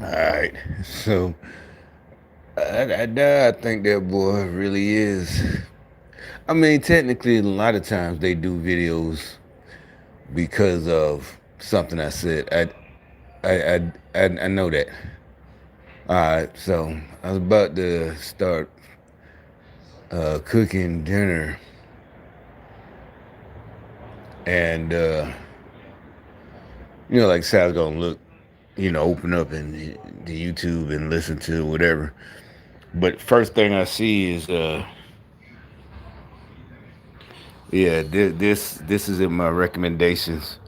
All right. So I think that boy really is. I mean, technically, a lot of times they do videos because of something I said. I know that. All right. So I was about to start cooking dinner, and like say I was gonna look, open up and the YouTube and listen to whatever. But first thing I see is yeah, this is in my recommendations.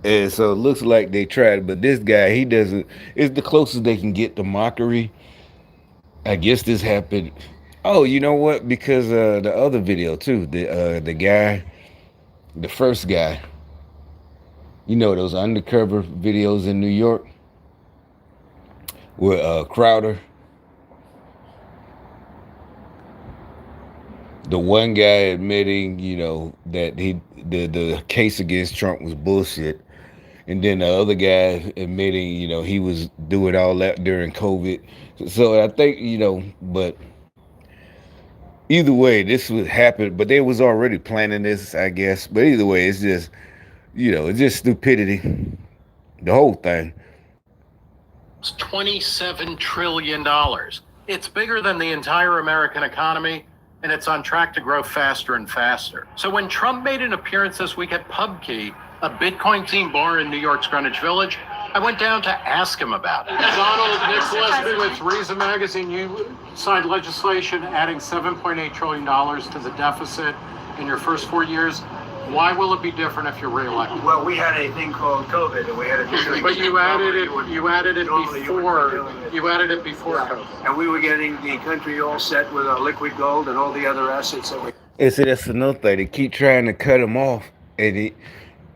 And so it looks like they tried, but this guy, he doesn't. It's the closest they can get to mockery. I guess this happened. Oh, you know what? Because the other video too, the guy, the first guy, those undercover videos in New York with Crowder. The one guy admitting, that the case against Trump was bullshit, and then the other guy admitting, he was doing all that during COVID. So I think, but either way, this would happen. But they was already planning this, I guess. But either way, it's just, it's just stupidity. The whole thing. It's $27 trillion. It's bigger than the entire American economy, and it's on track to grow faster and faster. So when Trump made an appearance this week at PubKey, a Bitcoin themed bar in New York's Greenwich Village, I went down to ask him about it. Donald, Nick Gillespie with Reason Magazine, you signed legislation adding $7.8 trillion to the deficit in your first 4 years. Why will it be different if you're reelected? Well, we had a thing called COVID, and we had to. But you added it. You added it before. You added it before COVID. And we were getting the country all set with our liquid gold and all the other assets that we. And see, that's another thing. They keep trying to cut him off, and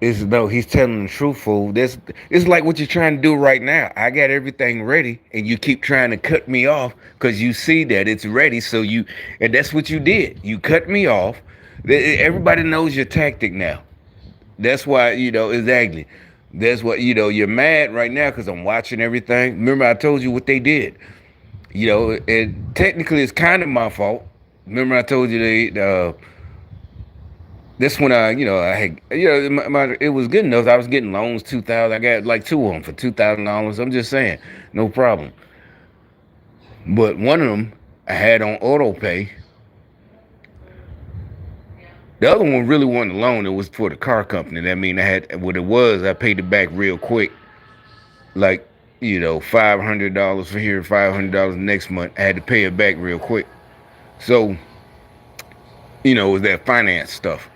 it's no. He's telling the truth, fool. This it's like what you're trying to do right now. I got everything ready, and you keep trying to cut me off because you see that it's ready. And that's what you did. You cut me off. Everybody knows your tactic now. That's why, exactly. That's what, you're mad right now because I'm watching everything. Remember, I told you what they did. And technically it's kind of my fault. Remember, I told you this when I had, it was good enough. I was getting loans, 2,000. I got like two of them for $2,000. I'm just saying, no problem. But one of them I had on auto pay. The other one really wasn't a loan. It was for the car company. That mean I had what it was. I paid it back real quick, like $500 for here, $500 next month. I had to pay it back real quick. So it was that finance stuff.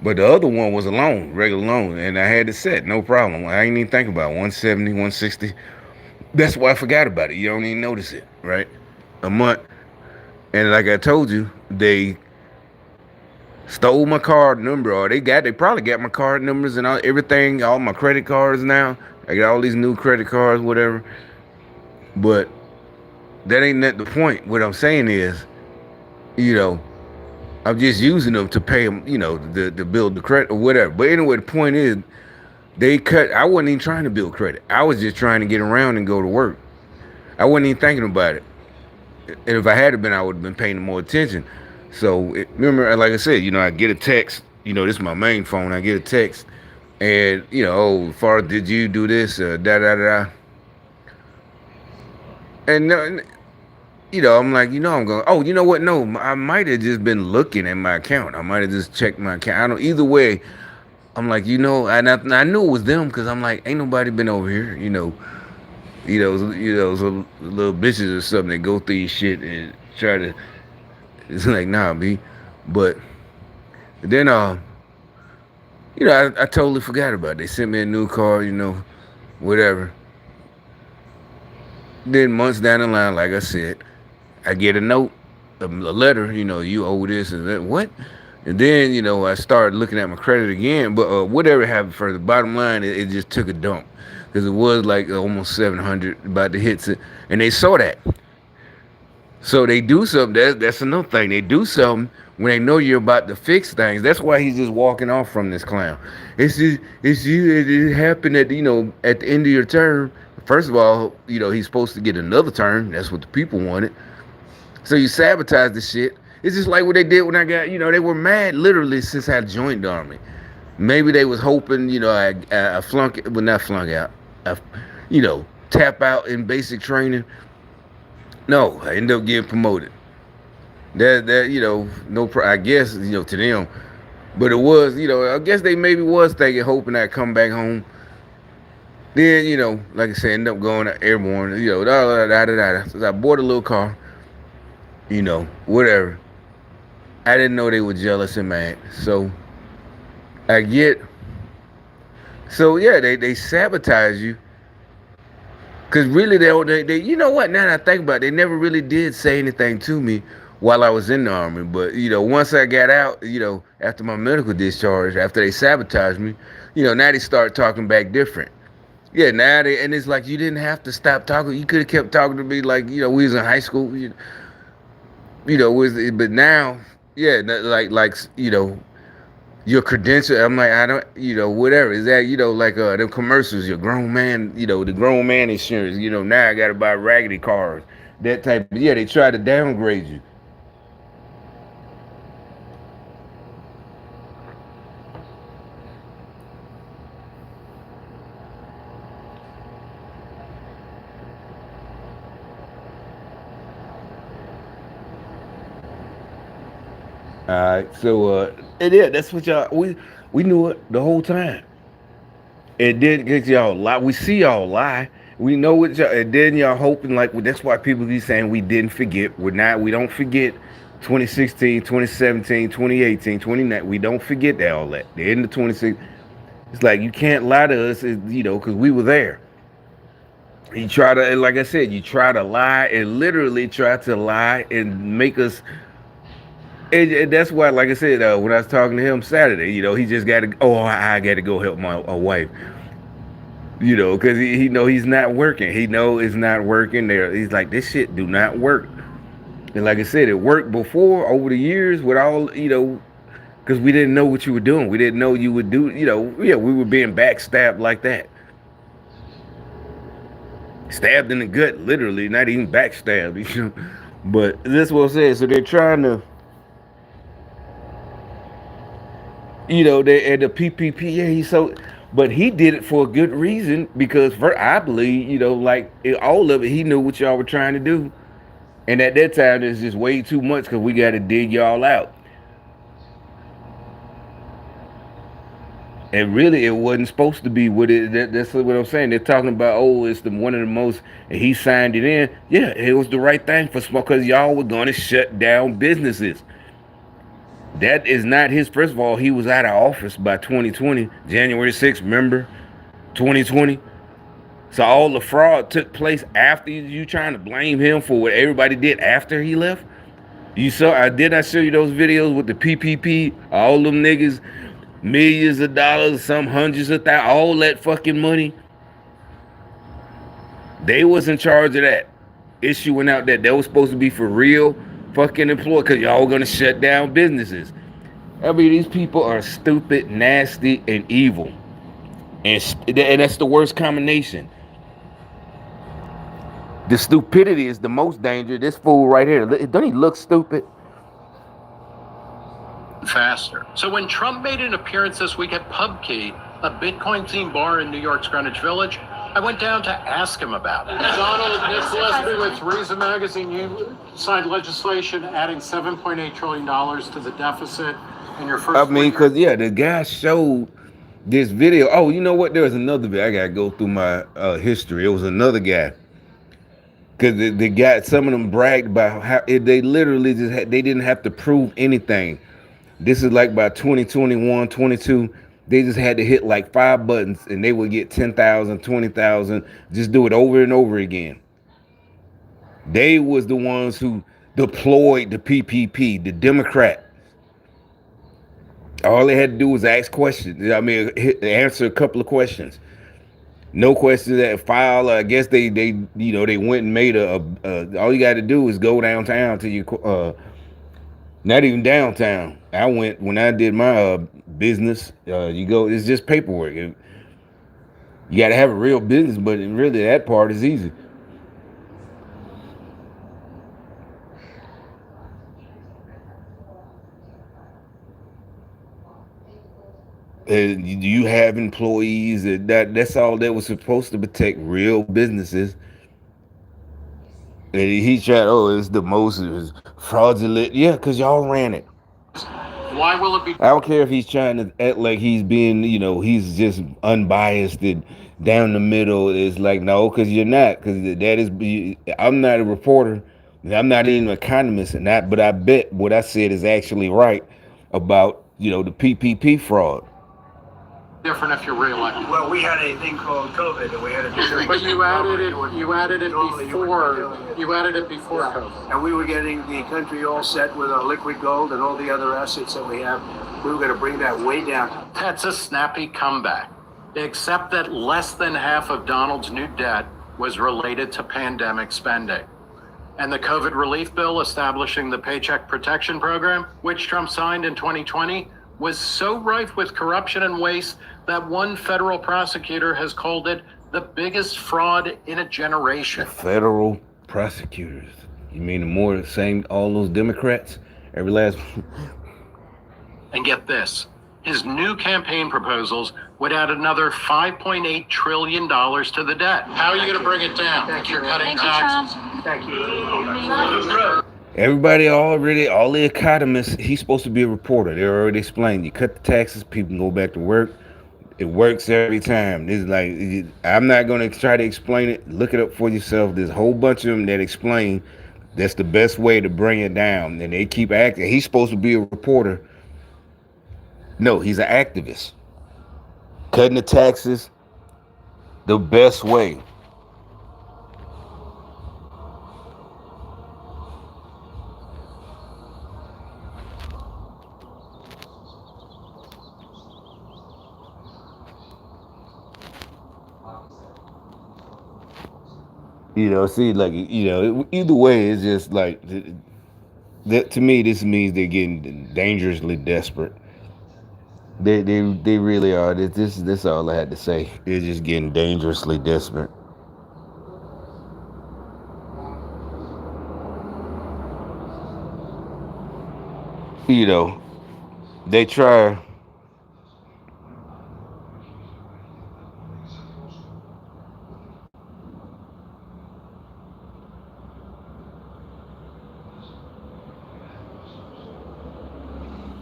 But the other one was a loan, regular loan, and I had it set, no problem. I didn't even think about it. 170, 160. That's why I forgot about it. You don't even notice it, right? A month. And like I told you, they stole my card number, or they probably got my card numbers and everything, all my credit cards now. I got all these new credit cards, whatever. But that ain't the point. What I'm saying is, I'm just using them to pay them, to build the credit or whatever. But anyway, the point is, I wasn't even trying to build credit. I was just trying to get around and go to work. I wasn't even thinking about it. And if I had been, I would have been paying more attention. So remember, like I said, I get a text. This is my main phone. I get a text, and oh, far did you do this? Da da da. And I'm like, I'm going. Oh, you know what? No, I might have just been looking at my account. I might have just checked my account. I don't. Either way, I'm like, and I knew it was them because I'm like, ain't nobody been over here. So little bitches or something that go through your shit and try to. It's like, nah, B. But then, I totally forgot about it. They sent me a new car, whatever. Then months down the line, like I said, I get a note, a letter, you owe this and that. What? And then, I started looking at my credit again. But whatever happened for the bottom line, it just took a dump because it was like almost 700 about to hit it, and they saw that. So they do something. That's another thing. They do something when they know you're about to fix things. That's why he's just walking off from this clown. It happened at the end of your term. First of all, he's supposed to get another term. That's what the people wanted. So you sabotage the shit. It's just like what they did when I got, they were mad literally since I joined the army. Maybe they was hoping, I flunk, well, not flunk out, I, tap out in basic training. No, I ended up getting promoted. No, I guess, to them. But it was, I guess they maybe was thinking, hoping I'd come back home. Then, like I said, ended up going airborne, So I bought a little car, whatever. I didn't know they were jealous and mad. So yeah, they sabotage you. Cause really they you know what, now that I think about it, they never really did say anything to me while I was in the army. But, once I got out, after my medical discharge, after they sabotaged me, now they start talking back different. Yeah, and it's like you didn't have to stop talking. You could have kept talking to me like, we was in high school, but now, yeah, your credential. I'm like, I don't, whatever. Is that, like them commercials, your grown man, the grown man insurance, now I got to buy raggedy cars. That type of, yeah, they try to downgrade you. All right, so and yeah, that's what we knew it the whole time. It did get y'all lie. We see y'all lie. We know what y'all. And then y'all hoping like, well, that's why people be saying we didn't forget. We don't forget 2016, 2017, 2018, 2019. We don't forget that all that. The end of 26. It's like you can't lie to us, because we were there. You try to, like I said, you try to lie and literally try to lie and make us. And that's why, like I said, when I was talking to him Saturday, he just got to. Oh, I got to go help my wife. Because he know he's not working. He know it's not working. There, he's like, this shit do not work. And like I said, it worked before over the years with all, because we didn't know what you were doing. We didn't know you would do. Yeah, we were being backstabbed like that. Stabbed in the gut, literally, not even backstabbed. But that's what I'm saying. So they're trying to. They and the PPP. Yeah, but he did it for a good reason because I believe, all of it, he knew what y'all were trying to do, and at that time, it's just way too much because we got to dig y'all out. And really, it wasn't supposed to be what it. That's what I'm saying. They're talking about, oh, it's one of the most, and he signed it in. Yeah, it was the right thing for small because y'all were going to shut down businesses. That is not his. First of all, he was out of office by 2020, January 6th, remember? 2020. So all the fraud took place after you trying to blame him for what everybody did after he left. You saw, I did not show you those videos with the PPP, all them niggas, millions of dollars, some hundreds of thousands, all that fucking money. They was in charge of that, issuing out that was supposed to be for real fucking employees because y'all gonna shut down businesses. I mean, these people are stupid, nasty, and evil, and that's the worst combination. The stupidity is the most dangerous. This fool right here, don't he look stupid? Faster. So when Trump made an appearance this week at PubKey, a Bitcoin themed bar in New York's Greenwich Village, I went down to ask him about it. Donald, Nick Gillespie with Reason Magazine, you signed legislation adding $7.8 trillion to the deficit in your first. I mean, because, yeah, the guy showed this video. Oh, you know what? There was another video. I got to go through my history. It was another guy. Because the guy, some of them bragged about how they literally they didn't have to prove anything. This is like by 2021, 22. They just had to hit like 5 buttons and they would get 10,000, 20,000. Just do it over and over again. They was the ones who deployed the PPP, the Democrat. All they had to do was ask questions. I mean, answer a couple of questions. No questions that file. I guess they went and made a all you got to do is go downtown to your not even downtown. I went when I did my business. You go. It's just paperwork. You got to have a real business, but really that part is easy. You have employees that's all that was supposed to protect real businesses. And he tried. Oh, it's the most it was fraudulent. Yeah, because y'all ran it. Why will it be? I don't care if he's trying to act like he's being, he's just unbiased and down the middle. It's like, no, because you're not. Because that is, I'm not a reporter. I'm not even an economist, and that. But I bet what I said is actually right about, the PPP fraud. Different if you're reelected. Well, we had a thing called COVID, and we had to do. But you added it. You added it before. You added it before COVID. And we were getting the country all set with our liquid gold and all the other assets that we have. We were going to bring that way down. That's a snappy comeback, except that less than half of Donald's new debt was related to pandemic spending. And the COVID relief bill establishing the Paycheck Protection Program, which Trump signed in 2020, was so rife with corruption and waste that one federal prosecutor has called it the biggest fraud in a generation. Federal prosecutors. You mean the more same all those Democrats? Every last And get this, his new campaign proposals would add another $5.8 trillion to the debt. How are you going to bring it down? Thank You're you. cutting Thank you, taxes. Trump. Thank you. everybody already, all the economists, he's supposed to be a reporter. They already explained. You cut the taxes, people can go back to work. It works every time. It's like, I'm not going to try to explain it. Look it up for yourself. There's a whole bunch of them that explain that's the best way to bring it down. And they keep acting. He's supposed to be a reporter. No, he's an activist. Cutting the taxes, the best way. See, like, either way, it's just like, that to me, this means they're getting dangerously desperate. They really are. This all I had to say. They're just getting dangerously desperate. You know, they try.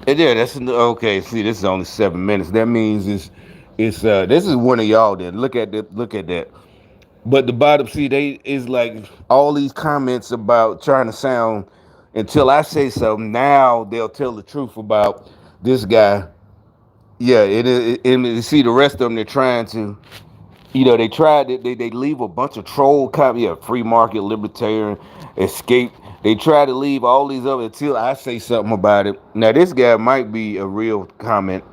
Yeah, that's okay. See, this is only 7 minutes. That means it's this is one of y'all. Then look at that. But the bottom, see, they is like all these comments about trying to sound until I say something. Now they'll tell the truth about this guy. Yeah, it is. And see, the rest of them, they're trying to. They tried. They leave a bunch of troll comments. Yeah, free market, libertarian, escape. They try to leave all these other until I say something about it. Now this guy might be a real comment.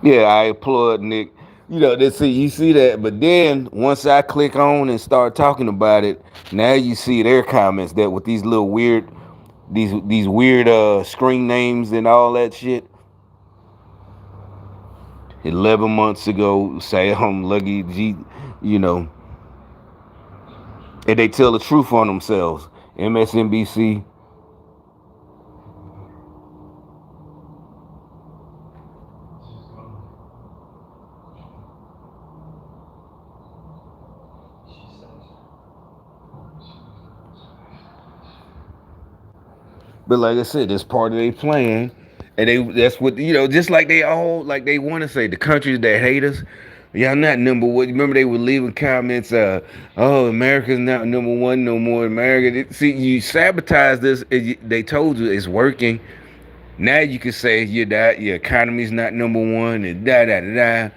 Yeah, I applaud Nick. They see you see that, but then once I click on and start talking about it, now you see their comments that with these little weird, these weird screen names and all that shit. 11 months ago, say I'm lucky G, you know, and they tell the truth on themselves. MSNBC. But like I said, that's part of their plan. And that's what, just like they all, like they want to say, the countries that hate us, y'all not number one. Remember they were leaving comments, oh, America's not number one no more. America, see, you sabotage this. They told you it's working. Now you can say your economy's not number one and da da da da.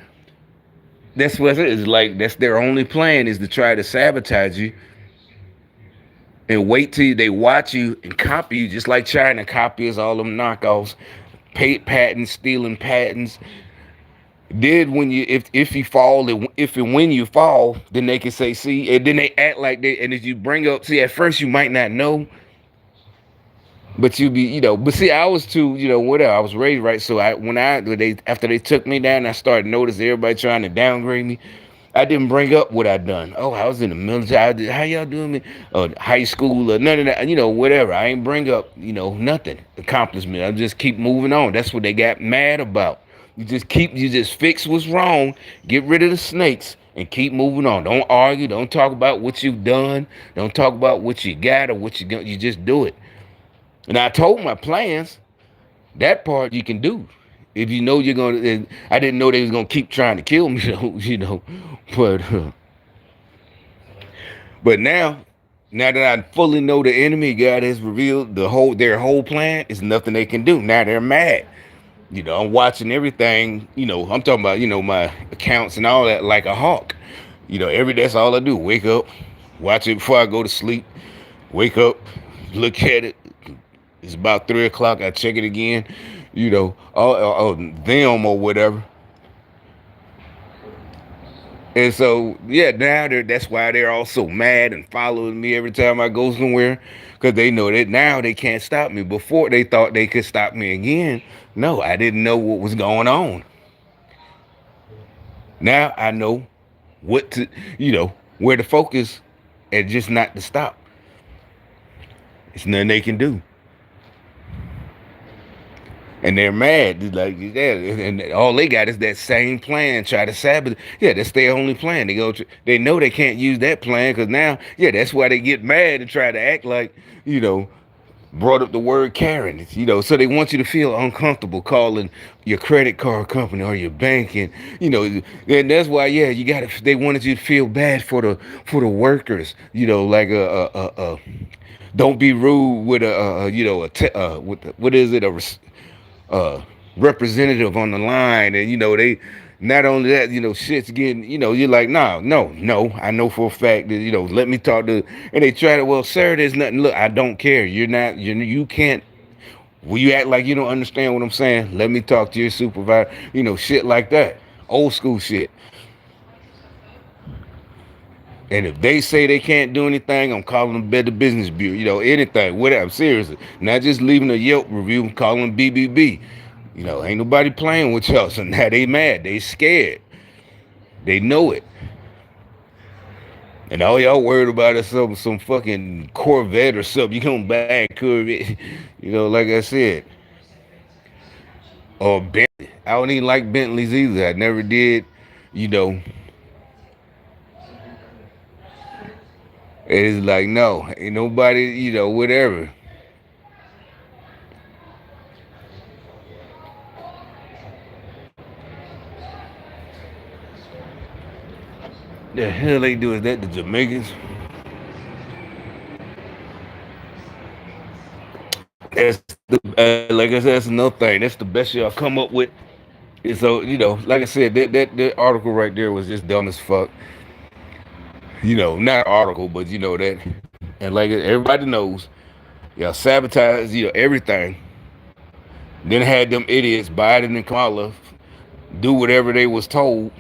That's what it is. Like that's their only plan is to try to sabotage you and wait till they watch you and copy you, just like China copies all them knockoffs. patents, stealing patents. Did when you if you fall, if and when you fall, then they can say, see, and then they act like they, and if you bring up, see, at first you might not know, but you be, but see, I was too, whatever. I was raised right, so when they after they took me down, I started noticing everybody trying to downgrade me. I didn't bring up what I done. Oh, I was in the military. How y'all doing me? High school or none of that. Whatever. I ain't bring up, nothing accomplishment. I just keep moving on. That's what they got mad about. You just fix what's wrong, get rid of the snakes, and keep moving on. Don't argue. Don't talk about what you've done. Don't talk about what you got or what you going. You just do it. And I told my plans. That part you can do. If you know you're gonna, I didn't know they was gonna keep trying to kill me, but but now that I fully know the enemy, God has revealed their whole plan. Is nothing they can do. Now they're mad. I'm watching everything. I'm talking about my accounts and all that like a hawk. That's all I do. Wake up, watch it before I go to sleep. Wake up, look at it. It's about 3 o'clock. I check it again. All them or whatever. And so, yeah, that's why they're all so mad and following me every time I go somewhere, because they know that now they can't stop me. Before they thought they could stop me again. No, I didn't know what was going on. Now I know what to, where to focus and just not to stop. It's nothing they can do. And they're mad, like, yeah, and all they got is that same plan. Try to sabotage. Yeah, that's their only plan. They know they can't use that plan because now, yeah, that's why they get mad and try to act like, brought up the word Karen. So they want you to feel uncomfortable calling your credit card company or your bank, and and that's why, yeah, they wanted you to feel bad for the workers. Like don't be rude with what is it, representative on the line, and they not only that, shit's getting, you're like, no, I know for a fact that, let me talk to, and they try to, well, sir, there's nothing, look, I don't care, you can't, will you act like you don't understand what I'm saying? Let me talk to your supervisor, shit like that, old school shit. And if they say they can't do anything, I'm calling them Better Business Bureau, anything, whatever, seriously. Not just leaving a Yelp review, I'm calling them BBB. Ain't nobody playing with y'all, so now they mad, they scared. They know it. And all y'all worried about is some fucking Corvette or something. You come back, Corvette, like I said. Or Bentley. I don't even like Bentleys either. I never did, It's like, no, ain't nobody, whatever. The hell they do is that the Jamaicans? That's like I said, that's another thing. That's the best y'all come up with. And so, like I said, that article right there was just dumb as fuck. Not article, but that. And like everybody knows, y'all sabotage, everything. Then had them idiots, Biden and Kamala, do whatever they was told.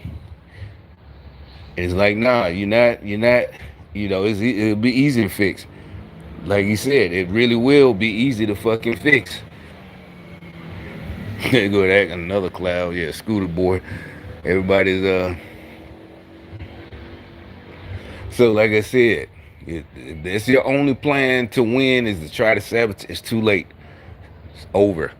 It's like, nah, you're not, it'll be easy to fix. Like you said, it really will be easy to fucking fix. They go to act another cloud, yeah, Scooter boy. Everybody's, so like I said, if that's your only plan to win is to try to sabotage, it's too late. It's over.